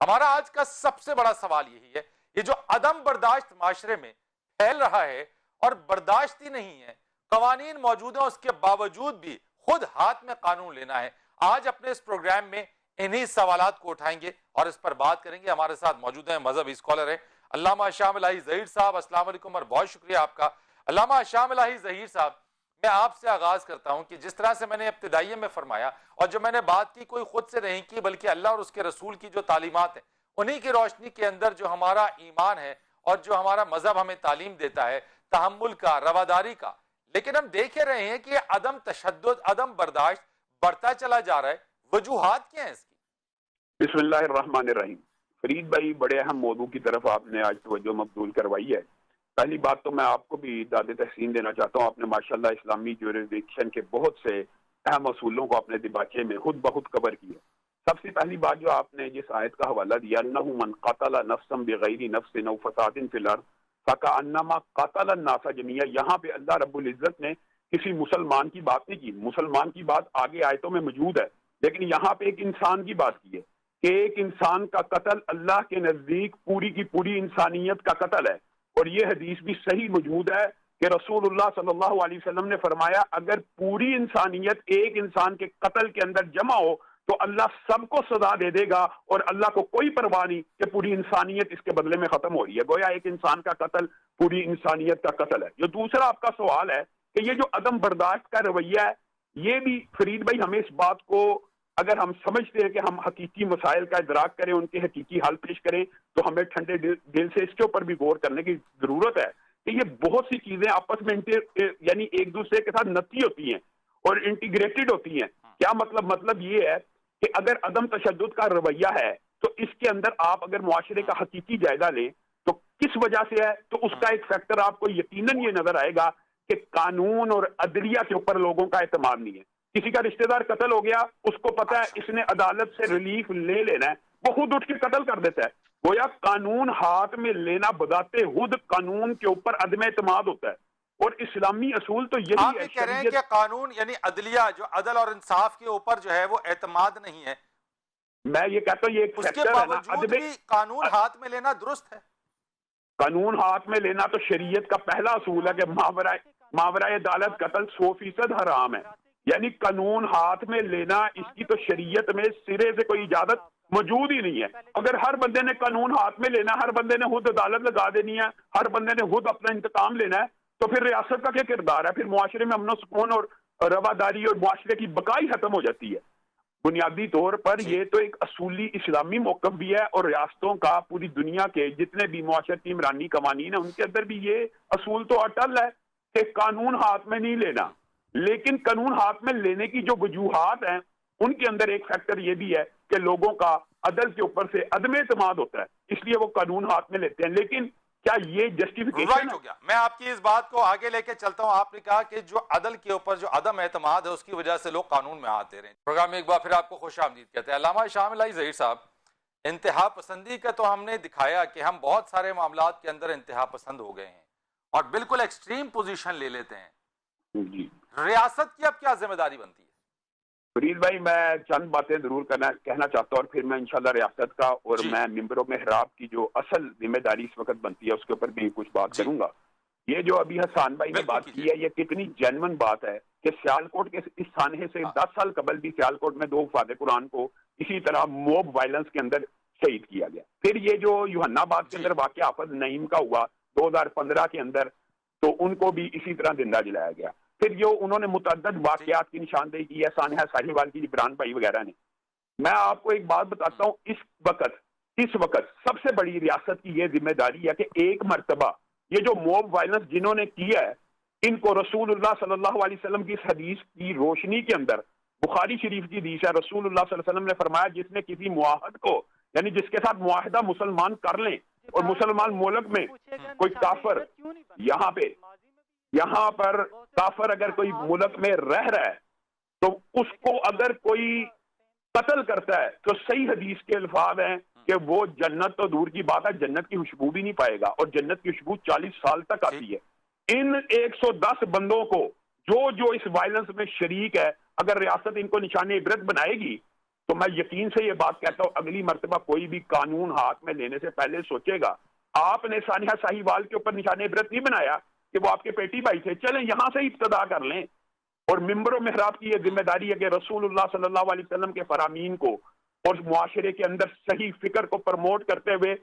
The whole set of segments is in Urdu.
ہمارا آج کا سب سے بڑا سوال یہی ہے، یہ جو عدم برداشت معاشرے میں پھیل رہا ہے اور برداشت ہی نہیں ہے، قوانین موجود ہیں، اس کے باوجود بھی خود ہاتھ میں قانون لینا ہے۔ آج اپنے اس پروگرام میں انہی سوالات کو اٹھائیں گے اور اس پر بات کریں گے۔ ہمارے ساتھ موجود ہیں مذہبی اسکالر ہیں علامہ شام الہی ظہیر صاحب۔ السلام علیکم اور بہت شکریہ آپ کا۔ علامہ شام الہی ظہیر صاحب، میں آپ سے آغاز کرتا ہوں کہ جس طرح سے میں نے ابتدائیے میں فرمایا اور جو میں نے بات کی کوئی خود سے نہیں کی بلکہ اللہ اور اس کے رسول کی جو تعلیمات ہیں انہی کی روشنی کے اندر جو ہمارا ایمان ہے اور جو ہمارا مذہب ہمیں تعلیم دیتا ہے تحمل کا، رواداری کا، لیکن ہم دیکھ رہے ہیں کہ یہ عدم تشدد، عدم برداشت بڑھتا چلا جا رہا ہے۔ وجوہات کیا ہیں اس کی؟ بسم اللہ الرحمن الرحیم۔ فرید بھائی، بڑے اہم موضوع کی طرف آپ نے آج توجہ مبذول کروائی ہے۔ پہلی بات تو میں آپ کو بھی داد تحسین دینا چاہتا ہوں، آپ نے ماشاءاللہ اسلامی جوریسڈکشن کے بہت سے اہم اصولوں کو اپنے دیباچے میں خود بخود کور کیا۔ سب سے پہلی بات جو آپ نے جس آیت کا حوالہ دیا، انہ من قتل نفسا بغیر نفس او فساد فی الارض فکأنما قتل الناس جميعا، یہاں پہ اللہ رب العزت نے کسی مسلمان کی بات نہیں کی۔ مسلمان کی بات آگے آیتوں میں موجود ہے، لیکن یہاں پہ ایک انسان کی بات کی ہے کہ ایک انسان کا قتل اللہ کے نزدیک پوری کی پوری انسانیت کا قتل ہے۔ اور یہ حدیث بھی صحیح موجود ہے کہ رسول اللہ صلی اللہ علیہ وسلم نے فرمایا اگر پوری انسانیت ایک انسان کے قتل کے اندر جمع ہو تو اللہ سب کو سزا دے دے گا، اور اللہ کو کوئی پرواہ نہیں کہ پوری انسانیت اس کے بدلے میں ختم ہو رہی ہے۔ گویا ایک انسان کا قتل پوری انسانیت کا قتل ہے۔ جو دوسرا آپ کا سوال ہے کہ یہ جو عدم برداشت کا رویہ ہے، یہ بھی فرید بھائی ہمیں اس بات کو اگر ہم سمجھتے ہیں کہ ہم حقیقی مسائل کا ادراک کریں، ان کے حقیقی حل پیش کریں، تو ہمیں ٹھنڈے دل سے اس کے اوپر بھی غور کرنے کی ضرورت ہے کہ یہ بہت سی چیزیں آپس میں یعنی ایک دوسرے کے ساتھ نتی ہوتی ہیں اور انٹیگریٹڈ ہوتی ہیں۔ کیا مطلب یہ ہے کہ اگر عدم تشدد کا رویہ ہے تو اس کے اندر آپ اگر معاشرے کا حقیقی جائزہ لیں تو کس وجہ سے ہے، تو اس کا ایک فیکٹر آپ کو یقیناً یہ نظر آئے گا کہ قانون اور عدلیہ کے اوپر لوگوں کا اعتماد نہیں ہے۔ کسی کا رشتہ دار قتل ہو گیا، اس کو پتا ہے اس نے عدالت سے ریلیف لے لینا ہے، وہ خود اٹھ کے قتل کر دیتا ہے۔ گویا قانون ہاتھ میں لینا بذات خود قانون کے اوپر عدم اعتماد ہوتا ہے، اور اسلامی اصول تو یہی آپ ہے۔ یہ کہہ رہے ہیں کہ قانون یعنی عدلیہ، جو عدل اور انصاف کے اوپر جو ہے وہ اعتماد نہیں ہے، میں یہ کہتا ہوں یہ ایک اس کے فیکٹر ہے نا، باوجود بھی قانون ہاتھ میں لینا درست ہے؟ قانون ہاتھ میں لینا تو شریعت کا پہلا اصول ہے کہ ماورائے عدالت قتل 100% حرام ہے۔ یعنی قانون ہاتھ میں لینا، اس کی تو شریعت میں سرے سے کوئی اجازت موجود ہی نہیں ہے۔ اگر ہر بندے نے قانون ہاتھ میں لینا، ہر بندے نے خود عدالت لگا دینی ہے، ہر بندے نے خود اپنا انتقام لینا ہے، تو پھر ریاست کا کیا کردار ہے؟ پھر معاشرے میں امن و سکون اور رواداری اور معاشرے کی بقائی ختم ہو جاتی ہے۔ بنیادی طور پر یہ تو ایک اصولی اسلامی موقف بھی ہے، اور ریاستوں کا پوری دنیا کے جتنے بھی معاشرتی عمرانی قوانین ہیں ان کے اندر بھی یہ اصول تو اٹل ہے کہ قانون ہاتھ میں نہیں لینا۔ لیکن قانون ہاتھ میں لینے کی جو وجوہات ہیں ان کے اندر ایک فیکٹر یہ بھی ہے کہ لوگوں کا عدل کے اوپر سے عدم اعتماد ہوتا ہے، اس لیے وہ قانون ہاتھ میں لیتے ہیں۔ لیکن کیا یہ جسٹیفیکیشن ہو گیا؟ میں آپ کی اس بات کو آگے لے کے چلتا ہوں۔ آپ نے کہا کہ جو عدل کے اوپر جو عدم اعتماد ہے اس کی وجہ سے لوگ قانون میں ہاتھ دے رہے ہیں۔ پروگرام میں ایک بار پھر آپ کو خوش آمدید کہتے ہیں۔ علامہ شام الہی ظہیر صاحب، انتہا پسندی کا تو ہم نے دکھایا کہ ہم بہت سارے معاملات کے اندر انتہا پسند ہو گئے ہیں اور بالکل ایکسٹریم پوزیشن لے لیتے ہیں۔ جی ریاست کی اب کیا ذمہ داری بنتی ہے؟ فرید بھائی، میں چند باتیں ضرور کہنا چاہتا ہوں، اور پھر میں انشاءاللہ ریاست کا اور میں ممبر و محراب کی جو اصل ذمہ داری اس وقت بنتی ہے اس کے اوپر بھی کچھ بات کروں گا۔ یہ جو ابھی حسان بھائی نے بات کی ہے یہ کتنی جینون بات ہے کہ سیالکوٹ کے اس سانحے سے 10 سال قبل بھی سیالکوٹ میں 2 وفاد قرآن کو اسی طرح موب وائلنس کے اندر شہید کیا گیا۔ پھر یہ جو یوحنا آباد کے اندر واقعہ حافظ نعیم کا ہوا 2015 کے اندر، تو ان کو بھی اسی طرح زندہ جلایا گیا۔ پھر جو انہوں نے متعدد واقعات کی نشاندہی کی ہے، سانحہ ساہیوال کی عمران بھائی وغیرہ نے۔ میں آپ کو ایک بات بتاتا ہوں، اس وقت سب سے بڑی ریاست کی یہ ذمہ داری ہے کہ ایک مرتبہ یہ جو موب وائلنس جنہوں نے کیا ہے ان کو رسول اللہ صلی اللہ علیہ وسلم کی اس حدیث کی روشنی کے اندر، بخاری شریف کی حدیث ہے، رسول اللہ صلی اللہ علیہ وسلم نے فرمایا جس نے کسی معاہد کو، یعنی جس کے ساتھ معاہدہ مسلمان کر لیں اور مسلمان ملک میں کوئی کافر یہاں پر کافر اگر کوئی ملک میں رہ رہا ہے تو اس کو اگر کوئی قتل کرتا ہے تو صحیح حدیث کے الفاظ ہیں کہ وہ جنت تو دور کی بات ہے، جنت کی خوشبو بھی نہیں پائے گا، اور جنت کی خوشبو 40 سال تک آتی ہے۔ ان 110 بندوں کو جو اس وائلنس میں شریک ہے، اگر ریاست ان کو نشان عبرت بنائے گی تو میں یقین سے یہ بات کہتا ہوں اگلی مرتبہ کوئی بھی قانون ہاتھ میں لینے سے پہلے سوچے گا. آپ نے ثانیہ ساہیوال کے اوپر نشان عبرت نہیں بنایا کہ وہ آپ کے پیٹی بھائی تھے, چلیں یہاں سے ابتدا کر لیں. اور ممبر و محراب کی یہ ذمہ داری ہے کہ رسول اللہ صلی اللہ علیہ وسلم کے فرامین کو اور معاشرے کے اندر صحیح فکر کو پروموٹ کرتے ہوئے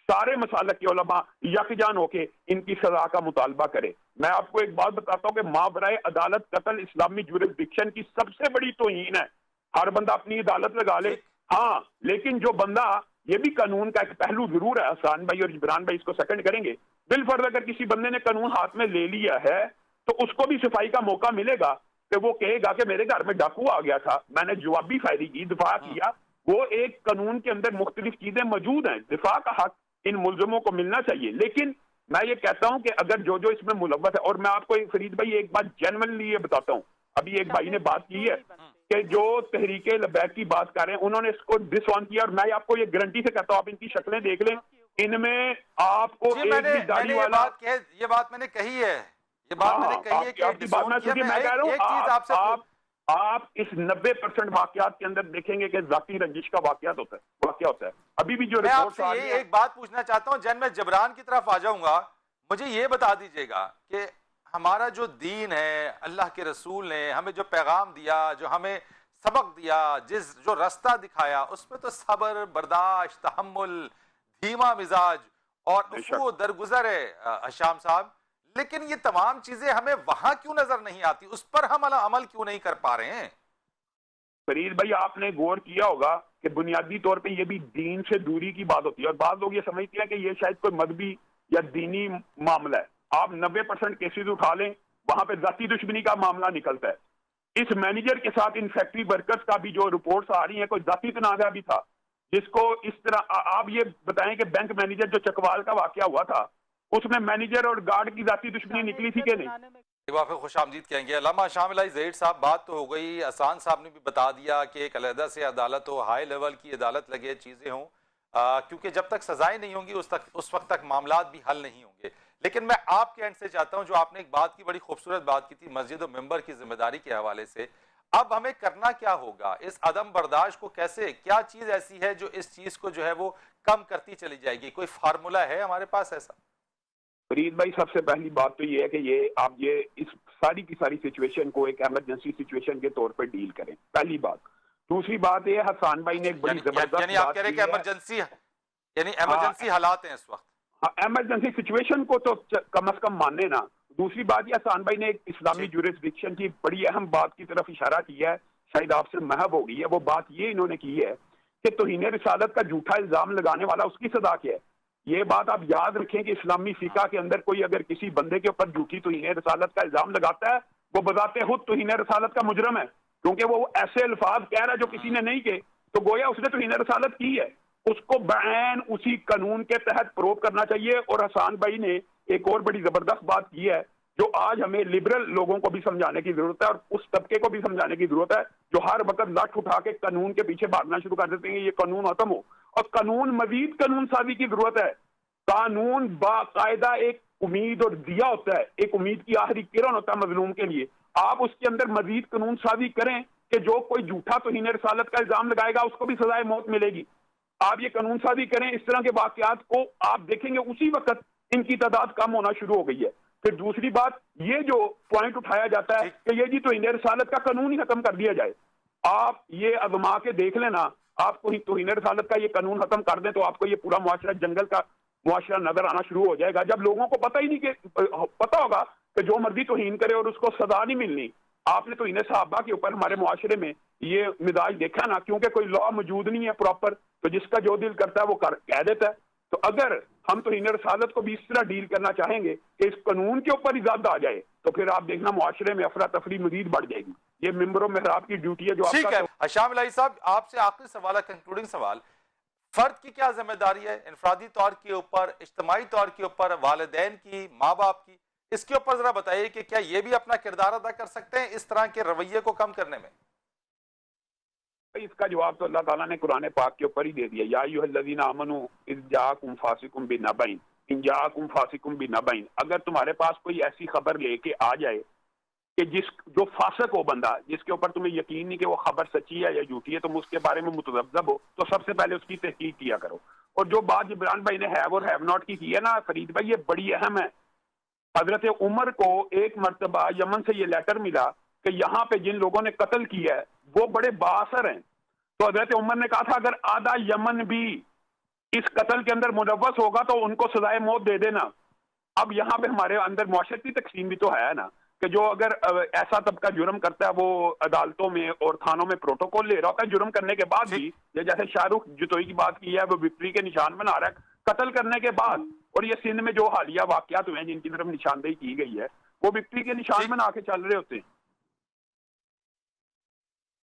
سارے مسالک کے علماء یکجان ہو کے ان کی سزا کا مطالبہ کرے. میں آپ کو ایک بات بتاتا ہوں کہ مابرائے عدالت قتل اسلامی جورسڈکشن کی سب سے بڑی توہین ہے. ہر بندہ اپنی عدالت لگا لے, ہاں, لیکن جو بندہ, یہ بھی قانون کا ایک پہلو ضرور ہے, حسان بھائی اور جبران بھائی اس کو سیکنڈ کریں گے, بالفرض اگر کسی بندے نے قانون ہاتھ میں لے لیا ہے تو اس کو بھی صفائی کا موقع ملے گا کہ وہ کہے گا کہ میرے گھر میں ڈاکو آ گیا تھا, میں نے جوابی فائرنگ کی, دفاع کیا. وہ ایک قانون کے اندر مختلف چیزیں موجود ہیں, دفاع کا حق ان ملزموں کو ملنا چاہیے. لیکن میں یہ کہتا ہوں کہ اگر جو اس میں ملوث ہے, اور میں آپ کو فرید بھائی ایک بات جنرلی یہ بتاتا ہوں, ابھی ایک بھائی نے بات کی ہے کہ جو تحریک لبیک کی بات کر رہے ہیں انہوں نے اس کو ڈس آن کیا, اور میں آپ کو یہ گارنٹی سے کہتا ہوں آپ ان کی شکلیں دیکھ لیں, ان میں آپ کو ایک بھی داڑھی والا, یہ بات میں نے کہی ہے, یہ بات میں نے کہی ہے کہ آپ کی بات میں سنیے, میں کہہ رہا ہوں آپ اس 90% واقعات کے اندر دیکھیں گے کہ ذاتی رنجش کا واقعہ ہوتا ہے. ابھی بھی جو میں آپ سے یہ ایک بات پوچھنا چاہتا ہوں, جن میں جبران کی طرف آ جاؤں گا, مجھے یہ بتا دیجئے گا کہ ہمارا جو دین ہے, اللہ کے رسول نے ہمیں جو پیغام دیا, جو ہمیں سبق دیا, جو رستہ دکھایا, اس میں تو صبر, برداشت, تحمل, دھیما مزاج اور عفو و درگزر ہے حشام صاحب. لیکن یہ تمام چیزیں ہمیں وہاں کیوں نظر نہیں آتی, اس پر ہم عمل کیوں نہیں کر پا رہے ہیں؟ فرید بھائی آپ نے غور کیا ہوگا کہ بنیادی طور پہ یہ بھی دین سے دوری کی بات ہوتی ہے, اور بعض لوگ یہ سمجھتے ہیں کہ یہ شاید کوئی مذہبی یا دینی معاملہ ہے. آپ 90% کیسز اٹھا لیں, وہاں پہ ذاتی دشمنی کا معاملہ نکلتا ہے. اس مینیجر کے ساتھ ان فیکٹری ورکرز کا بھی جو رپورٹس آ رہی ہیں, کوئی ذاتی تنازع بھی تھا, جس کو اس طرح آپ یہ بتائیں کہ بینک مینیجر جو چکوال کا واقعہ ہوا تھا, اس میں مینیجر اور گارڈ کی ذاتی دشمنی نکلی تھی کہ نہیں؟ ایک بار پھر خوش آمدید کہیں گے. علامہ شامل زہیر صاحب, بات تو ہو گئی, احسان صاحب نے بھی بتا دیا کہ ایک علیحدہ سے عدالت ہو, ہائی لیول کی عدالت لگے, چیزیں ہوں, کیونکہ جب تک سزائیں نہیں ہوں گی اس وقت تک معاملات بھی حل نہیں ہوں گے. لیکن میں آپ کے اینڈ سے چاہتا ہوں, جو آپ نے ایک بات کی, بڑی خوبصورت بات کی تھی مسجد و ممبر کی ذمہ داری کے حوالے سے, اب ہمیں کرنا کیا ہوگا؟ اس عدم برداشت کو کیسے, کیا چیز ایسی ہے جو اس چیز کو جو ہے وہ کم کرتی چلی جائے گی؟ کوئی فارمولہ ہے ہمارے پاس ایسا؟ فرید بھائی سب سے پہلی بات تو یہ ہے کہ آپ اس ساری کی ساری سچویشن کو ایک ایمرجنسی سچویشن کے طور پر ڈیل کریں, پہلی بات. دوسری بات یہ حسان بھائی نے ایک بڑی زبردست یعنی آپ کہہ رہے کہ ایمرجنسی حالات ہیں اس وقت, ایمرجنسی سچویشن کو تو کم از کم ماننے نا. دوسری بات یہ حسان بھائی نے ایک اسلامی جورسڈکشن کی بڑی اہم بات کی طرف اشارہ کیا ہے, شاید آپ سے محب ہو گئی ہے. وہ بات یہ انہوں نے کی ہے کہ توہین رسالت کا جھوٹا الزام لگانے والا اس کی سزا کیا ہے. یہ بات آپ یاد رکھیں کہ اسلامی فقہ کے اندر کوئی اگر کسی بندے کے اوپر جھوٹی توہین رسالت کا الزام لگاتا ہے, وہ بذات خود توہین رسالت کا مجرم ہے, کیونکہ وہ ایسے الفاظ کہہ رہا ہے جو کسی نے نہیں کہے, تو گویا اس نے توہین رسالت کی ہے. اس کو بعین اسی قانون کے تحت پروو کرنا چاہیے. اور حسان بھائی نے ایک اور بڑی زبردست بات کی ہے جو آج ہمیں لبرل لوگوں کو بھی سمجھانے کی ضرورت ہے, اور اس طبقے کو بھی سمجھانے کی ضرورت ہے جو ہر وقت لٹ اٹھا کے قانون کے پیچھے بھاگنا شروع کر دیتے ہیں یہ قانون ختم ہو. اور قانون, مزید قانون سازی کی ضرورت ہے. قانون باقاعدہ ایک امید اور دیا ہوتا ہے, ایک امید کی آخری کرن ہوتا ہے مظلوم کے لیے. آپ اس کے اندر مزید قانون سازی کریں کہ جو کوئی جھوٹا توہین رسالت کا الزام لگائے گا اس کو بھی سزائے موت ملے گی. آپ یہ قانون سازی کریں, اس طرح کے واقعات کو آپ دیکھیں گے اسی وقت ان کی تعداد کم ہونا شروع ہو گئی ہے. پھر دوسری بات, یہ جو پوائنٹ اٹھایا جاتا ہے کہ یہ جی توہین رسالت کا قانون ہی ختم کر دیا جائے, آپ یہ آزما کے دیکھ لینا, آپ کو توہین رسالت کا یہ قانون ختم کر دیں تو آپ کو یہ پورا معاشرہ جنگل کا معاشرہ نظر آنا شروع ہو جائے گا. جب لوگوں کو پتہ ہی نہیں کہ پتہ ہوگا کہ جو مرضی توہین کرے اور اس کو سزا نہیں ملنی. آپ نے توہین صحابہ کے اوپر ہمارے معاشرے میں یہ مزاج دیکھا نا, کیونکہ کوئی لا موجود نہیں ہے پراپر, تو جس کا جو دل کرتا ہے وہ کہہ دیتا ہے. تو اگر ہم توہین رسالت کو بھی اس طرح ڈیل کرنا چاہیں گے کہ اس قانون کے اوپر اضافہ آ جائے, تو پھر آپ دیکھنا معاشرے میں افراتفری مزید بڑھ جائے گی. یہ ممبر و محراب کی ڈیوٹی ہے جو آپ کا. حشام الہی صاحب, آپ سے آخری سوال ہے, کنکلوڈنگ سوال, فرد کی کیا ذمہ داری ہے انفرادی طور کے اوپر, اجتماعی طور کے اوپر, والدین کی, ماں باپ کی, اس کے اوپر ذرا بتائیے کہ کیا یہ بھی اپنا کردار ادا کر سکتے ہیں اس طرح کے رویے کو کم کرنے میں؟ اس کا جواب تو اللہ تعالیٰ نے قرآن پاک کے اوپر ہی دے دیا, یا ایھا الذین آمنوا اذ جاءکم فاسق بنبأ ان جاءکم فاسق بنبأ. اگر تمہارے پاس کوئی ایسی خبر لے کے آ جائے کہ جو فاسق ہو بندہ، جس کے اوپر تمہیں یقین نہیں کہ وہ خبر سچی ہے یا جھوٹی ہے، تم اس کے بارے میں متذبذب ہو تو سب سے پہلے اس کی تحقیق کیا کرو. اور جو بات جبران بھائی نے ہیو اور ہیو ناٹ کی ہے نا فرید بھائی، یہ بڑی اہم ہے. حضرت عمر کو ایک مرتبہ یمن سے یہ لیٹر ملا کہ یہاں پہ جن لوگوں نے قتل کیا ہے وہ بڑے بااثر ہیں. تو حضرت عمر نے کہا تھا اگر آدھا یمن بھی اس قتل کے اندر ملوث ہوگا تو ان کو سزائے موت دے دینا. اب یہاں پہ ہمارے اندر معاشرتی تقسیم بھی تو ہے نا کہ جو اگر ایسا طبقہ جرم کرتا ہے وہ عدالتوں میں اور تھانوں میں پروٹوکول لے رہا ہوتا ہے جرم کرنے کے بعد بھی. یہ جیسے شاہ رخ جتوئی کی بات کی ہے وہ وکٹری کے نشان بنا رہا ہے قتل کرنے کے بعد، اور یہ سندھ میں جو حالیہ واقعات ہوئے ہیں جن کی طرف نشاندہی کی گئی ہے وہ وکٹری کے نشان بنا کے چل رہے ہوتے ہیں.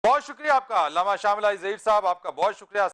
بہت شکریہ آپ کا علامہ شامل علی ظہیر صاحب، آپ کا بہت شکریہ.